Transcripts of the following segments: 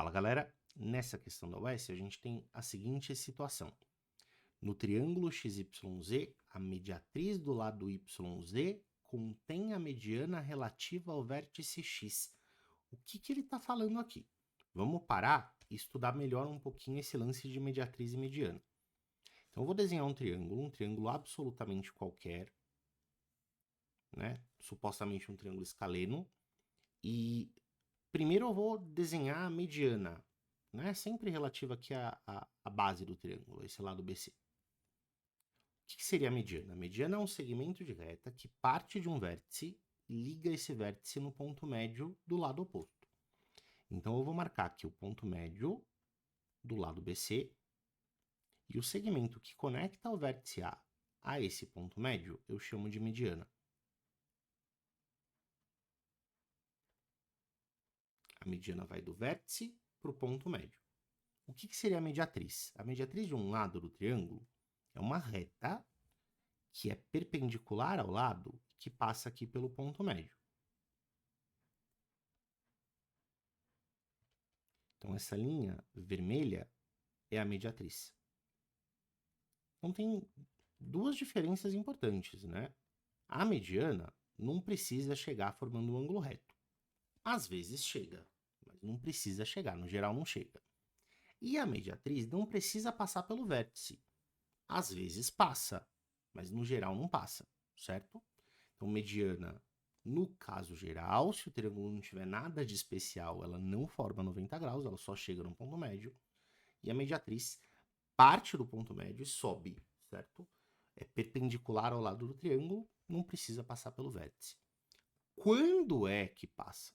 Fala, galera. Nessa questão da UES, a gente tem a seguinte situação. No triângulo XYZ, a mediatriz do lado YZ contém a mediana relativa ao vértice X. O que ele está falando aqui? Vamos parar e estudar melhor um pouquinho esse lance de mediatriz e mediana. Então, eu vou desenhar um triângulo absolutamente qualquer, né? Supostamente um triângulo escaleno. E primeiro eu vou desenhar a mediana, né? Sempre relativa aqui à base do triângulo, esse lado BC. O que seria a mediana? A mediana é um segmento de reta que parte de um vértice e liga esse vértice no ponto médio do lado oposto. Então, eu vou marcar aqui o ponto médio do lado BC e o segmento que conecta o vértice a esse ponto médio eu chamo de mediana. A mediana vai do vértice para o ponto médio. O que seria a mediatriz? A mediatriz de um lado do triângulo é uma reta que é perpendicular ao lado que passa aqui pelo ponto médio. Então, essa linha vermelha é a mediatriz. Então, tem duas diferenças importantes, né? A mediana não precisa chegar formando um ângulo reto. Às vezes chega, mas não precisa chegar, no geral não chega. E a mediatriz não precisa passar pelo vértice. Às vezes passa, mas no geral não passa, certo? Então, mediana, no caso geral, se o triângulo não tiver nada de especial, ela não forma 90 graus, ela só chega no ponto médio. E a mediatriz parte do ponto médio e sobe, certo? É perpendicular ao lado do triângulo, não precisa passar pelo vértice. Quando é que passa?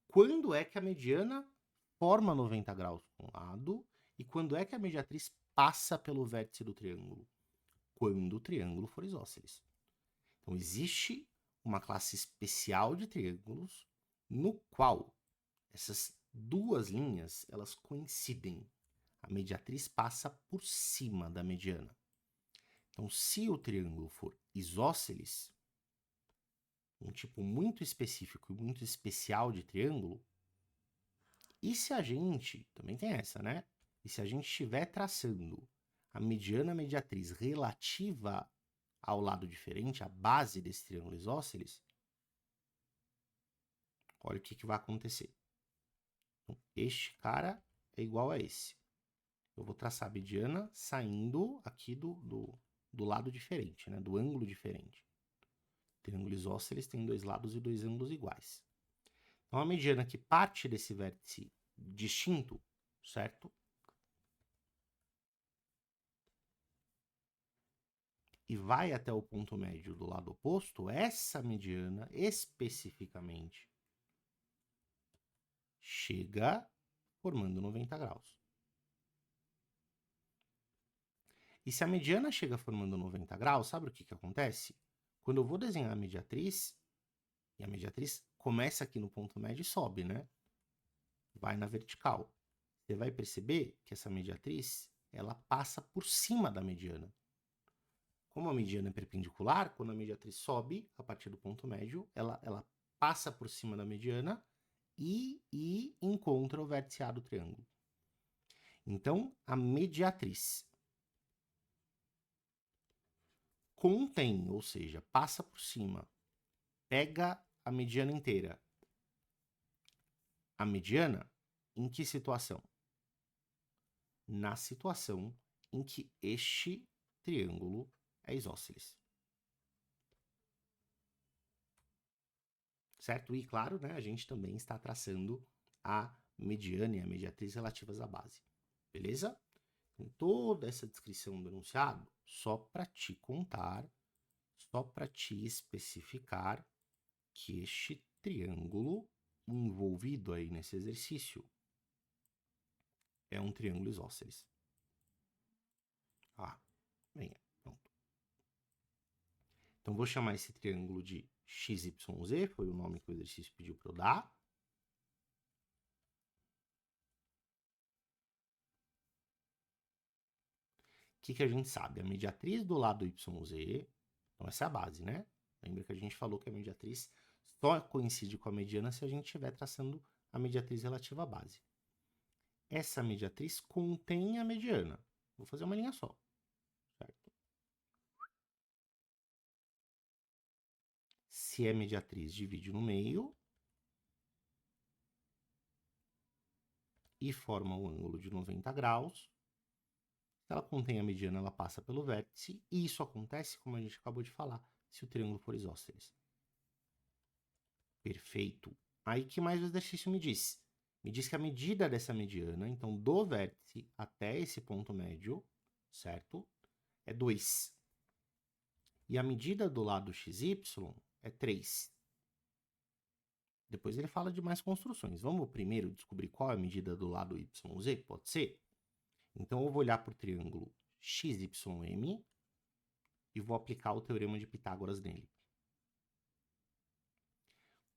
Quando é que a mediana forma 90 graus com um lado e quando é que a mediatriz passa pelo vértice do triângulo? Quando o triângulo for isósceles. Então, existe uma classe especial de triângulos no qual essas duas linhas elas coincidem. A mediatriz passa por cima da mediana. Então, se o triângulo for isósceles, um tipo muito específico e muito especial de triângulo, e se a gente, também tem essa, né? E se a gente estiver traçando a mediana mediatriz relativa ao lado diferente, a base desse triângulo isósceles, olha o que vai acontecer. Então, este cara é igual a esse. Eu vou traçar a mediana saindo aqui do lado diferente, né? Do ângulo diferente. Triângulo isósceles tem dois lados e dois ângulos iguais. Então, a mediana que parte desse vértice distinto, certo? E vai até o ponto médio do lado oposto, essa mediana, especificamente, chega formando 90 graus. E se a mediana chega formando 90 graus, sabe o que acontece? Quando eu vou desenhar a mediatriz, e a mediatriz começa aqui no ponto médio e sobe, né? Vai na vertical. Você vai perceber que essa mediatriz, ela passa por cima da mediana. Como a mediana é perpendicular, quando a mediatriz sobe, a partir do ponto médio, ela passa por cima da mediana e encontra o vértice A do triângulo. Então, a mediatriz contém, ou seja, passa por cima, pega a mediana inteira. A mediana, em que situação? Na situação em que este triângulo é isósceles. Certo? E, claro, né, a gente também está traçando a mediana e a mediatriz relativas à base. Beleza? Então, toda essa descrição do enunciado, só para te contar, só para te especificar que este triângulo envolvido aí nesse exercício é um triângulo isósceles. Venha, pronto. Então, vou chamar esse triângulo de XYZ, foi o nome que o exercício pediu para eu dar. O que a gente sabe? A mediatriz do lado YZ, então essa é a base, né? Lembra que a gente falou que a mediatriz só coincide com a mediana se a gente estiver traçando a mediatriz relativa à base. essa mediatriz contém a mediana. Vou fazer uma linha só, certo? Se é mediatriz, divide no meio e forma um ângulo de 90 graus. Se ela contém a mediana, ela passa pelo vértice, e isso acontece, como a gente acabou de falar, se o triângulo for isósceles. Perfeito. Aí, que mais o exercício me diz? Me diz que a medida dessa mediana, então, do vértice até esse ponto médio, certo? É 2. E a medida do lado XY é 3. Depois ele fala de mais construções. Vamos primeiro descobrir qual é a medida do lado YZ? Pode ser? Então, eu vou olhar para o triângulo XYM e vou aplicar o teorema de Pitágoras nele.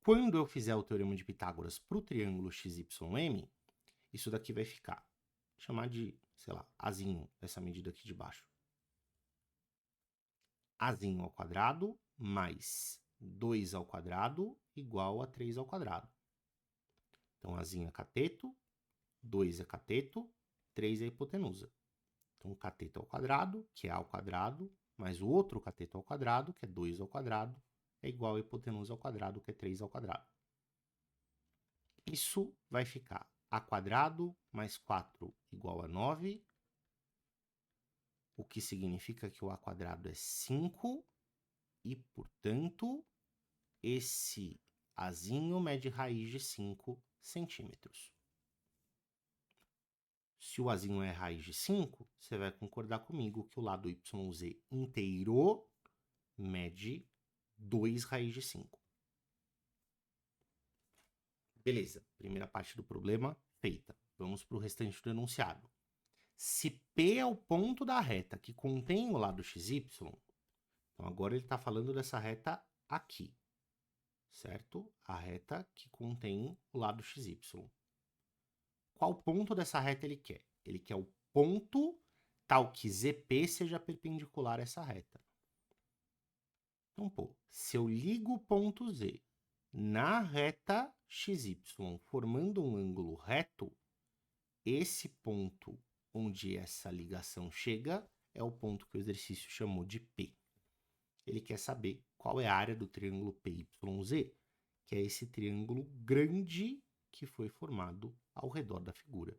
Quando eu fizer o teorema de Pitágoras para o triângulo XYM, isso daqui vai ficar, vou chamar de, sei lá, Azinho, essa medida aqui de baixo. Azinho ao quadrado mais 2 ao quadrado igual a 3 ao quadrado. Então, Azinho é cateto, 2 é cateto, 3 é hipotenusa. Então, cateto ao quadrado, que é A ao quadrado, mais o outro cateto ao quadrado, que é 2 ao quadrado, é igual a hipotenusa ao quadrado, que é 3 ao quadrado. Isso vai ficar A quadrado mais 4 igual a 9, o que significa que o A quadrado é 5, e, portanto, esse Azinho mede raiz de 5 centímetros. Se o Azinho é raiz de 5, você vai concordar comigo que o lado YZ inteiro mede 2 raiz de 5. Beleza, primeira parte do problema feita. Vamos para o restante do enunciado. Se P é o ponto da reta que contém o lado XY, então agora ele está falando dessa reta aqui, certo? A reta que contém o lado XY. Qual ponto dessa reta ele quer? Ele quer o ponto tal que ZP seja perpendicular a essa reta. Então, pô, se eu ligo o ponto Z na reta XY, formando um ângulo reto, esse ponto onde essa ligação chega é o ponto que o exercício chamou de P. Ele quer saber qual é a área do triângulo PYZ, que é esse triângulo grande que foi formado ao redor da figura.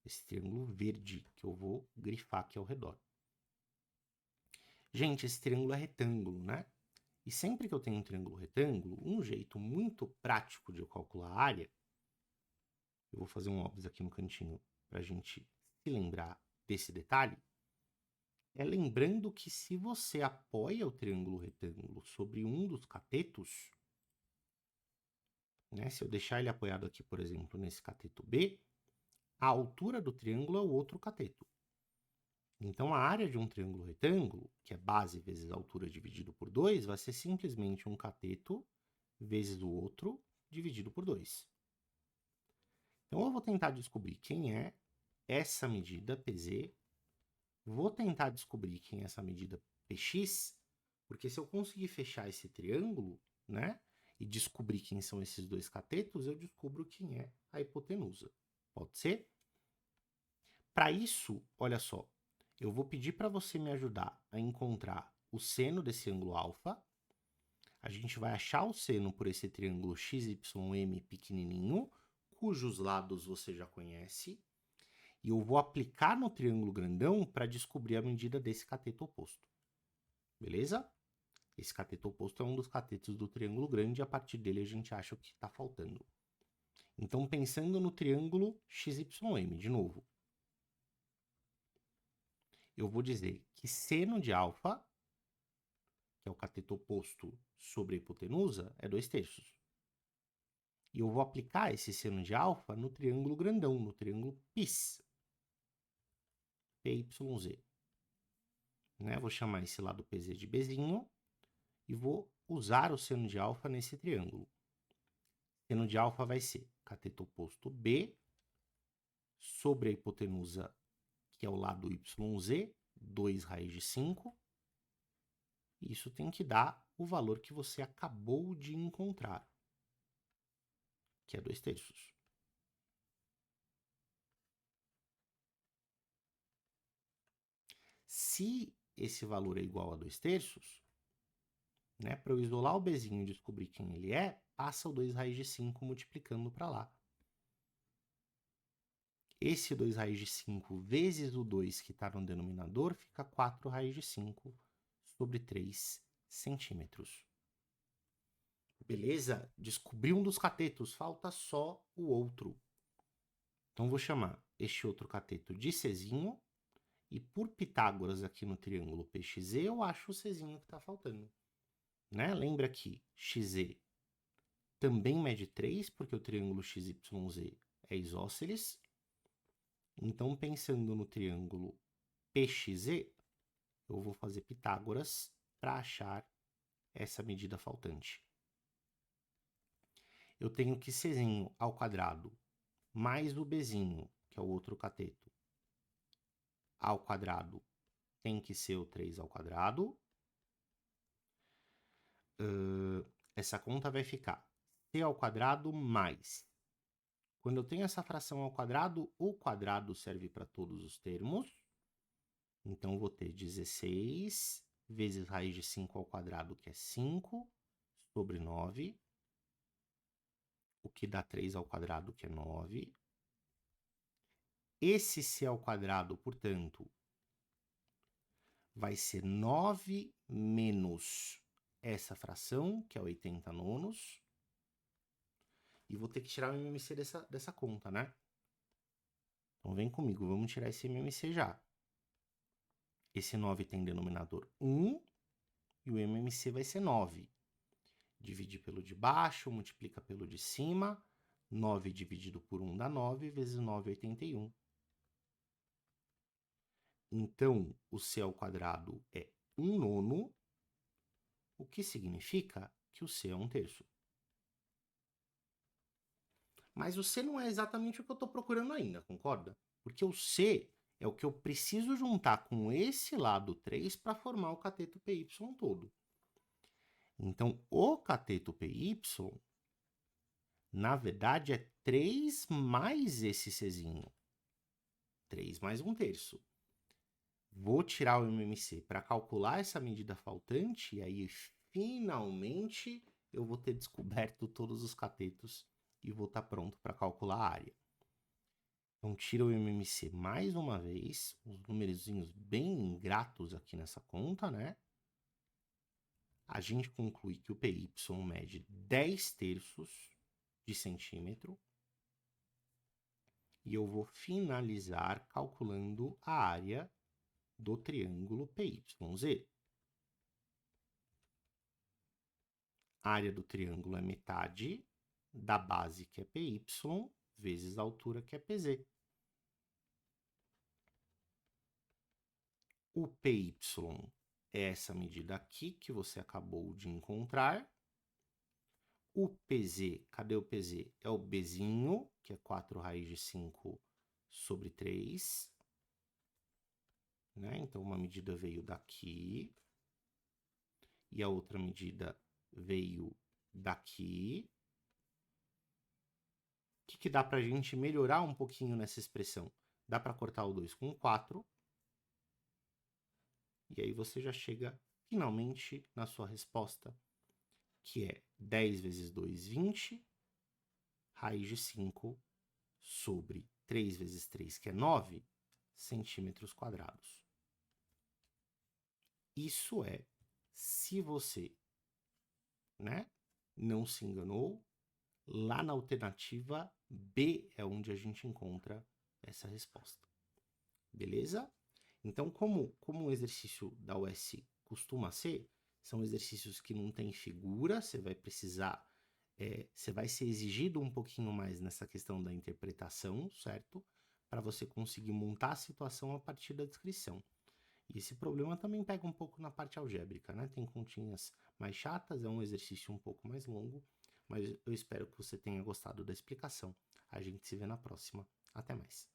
Esse triângulo verde que eu vou grifar aqui ao redor. Gente, esse triângulo é retângulo, né? E sempre que eu tenho um triângulo retângulo, um jeito muito prático de eu calcular a área, eu vou fazer um óbvio aqui no cantinho para a gente se lembrar desse detalhe, é lembrando que se você apoia o triângulo retângulo sobre um dos catetos, né, se eu deixar ele apoiado aqui, por exemplo, nesse cateto B, a altura do triângulo é o outro cateto. Então, a área de um triângulo retângulo, que é base vezes altura dividido por 2, vai ser simplesmente um cateto vezes o outro dividido por 2. Então, eu vou tentar descobrir quem é essa medida PZ, vou tentar descobrir quem é essa medida PX, porque se eu conseguir fechar esse triângulo, né, e descobrir quem são esses dois catetos, eu descubro quem é a hipotenusa. Pode ser? Para isso, olha só, eu vou pedir para você me ajudar a encontrar o seno desse ângulo alfa. A gente vai achar o seno por esse triângulo XYM pequenininho, cujos lados você já conhece. E eu vou aplicar no triângulo grandão para descobrir a medida desse cateto oposto. Beleza? Esse cateto oposto é um dos catetos do triângulo grande e a partir dele a gente acha o que está faltando. Então, pensando no triângulo XYM, de novo, eu vou dizer que seno de alfa, que é o cateto oposto sobre a hipotenusa, é 2/3. E eu vou aplicar esse seno de alfa no triângulo grandão, no triângulo PIS, PYZ. Né? Vou chamar esse lado PZ de Bzinho e vou usar o seno de alfa nesse triângulo. Seno de alfa vai ser cateto oposto B sobre a hipotenusa, que é o lado YZ, 2 raiz de 5. Isso tem que dar o valor que você acabou de encontrar, que é 2/3. Se esse valor é igual a 2/3, né, para eu isolar o Bzinho e descobrir quem ele é, passa o 2 raiz de 5 multiplicando para lá. Esse 2 raiz de 5 vezes o 2 que está no denominador fica 4 raiz de 5 sobre 3 centímetros. Beleza? Descobri um dos catetos, falta só o outro. Então, vou chamar este outro cateto de Czinho, e por Pitágoras aqui no triângulo PXZ, eu acho o Czinho que está faltando. Né? Lembra que XZ também mede 3, porque o triângulo XYZ é isósceles. Então, pensando no triângulo PXZ, eu vou fazer Pitágoras para achar essa medida faltante. Eu tenho que Czinho ao quadrado mais o Bzinho, que é o outro cateto, ao quadrado, tem que ser o 3 ao quadrado. Essa conta vai ficar C ao quadrado mais. Quando eu tenho essa fração ao quadrado, o quadrado serve para todos os termos. Então, eu vou ter 16 vezes raiz de 5 ao quadrado, que é 5, sobre 9, o que dá 3 ao quadrado, que é 9. Esse C ao quadrado, portanto, vai ser 9 menos essa fração, que é 80 nonos. E vou ter que tirar o MMC dessa conta, né? Então, vem comigo, vamos tirar esse MMC já. Esse 9 tem denominador 1, e o MMC vai ser 9. Divide pelo de baixo, multiplica pelo de cima. 9 dividido por 1 dá 9, vezes 9 é 81. Então, o C ao quadrado é 1 nono, o que significa que o C é 1/3. Mas o C não é exatamente o que eu estou procurando ainda, concorda? Porque o C é o que eu preciso juntar com esse lado 3 para formar o cateto PY todo. Então, o cateto PY, na verdade, é 3 mais esse Czinho. 3 mais 1/3. Vou tirar o MMC para calcular essa medida faltante, e aí, finalmente, eu vou ter descoberto todos os catetos e vou estar pronto para calcular a área. Então, tira o MMC mais uma vez, os numerozinhos bem ingratos aqui nessa conta, né? A gente conclui que o PY mede 10/3 de centímetro. E eu vou finalizar calculando a área do triângulo PYZ. A área do triângulo é metade da base, que é PY, vezes a altura, que é PZ. O PY é essa medida aqui que você acabou de encontrar. O PZ, cadê o PZ? É o Bzinho, que é 4 raiz de 5 sobre 3. Né? Então, uma medida veio daqui. E a outra medida veio daqui. O que dá para a gente melhorar um pouquinho nessa expressão? Dá para cortar o 2 com 4. E aí você já chega finalmente na sua resposta, que é 10 vezes 2, 20, raiz de 5 sobre 3 vezes 3, que é 9, centímetros quadrados. Isso é, se você, né, não se enganou, lá na alternativa B é onde a gente encontra essa resposta. Beleza? Então, como o exercício da US costuma ser, são exercícios que não tem figura, você vai precisar, você vai ser exigido um pouquinho mais nessa questão da interpretação, certo? Para você conseguir montar a situação a partir da descrição. E esse problema também pega um pouco na parte algébrica, né? Tem continhas mais chatas, é um exercício um pouco mais longo, mas eu espero que você tenha gostado da explicação. A gente se vê na próxima. Até mais.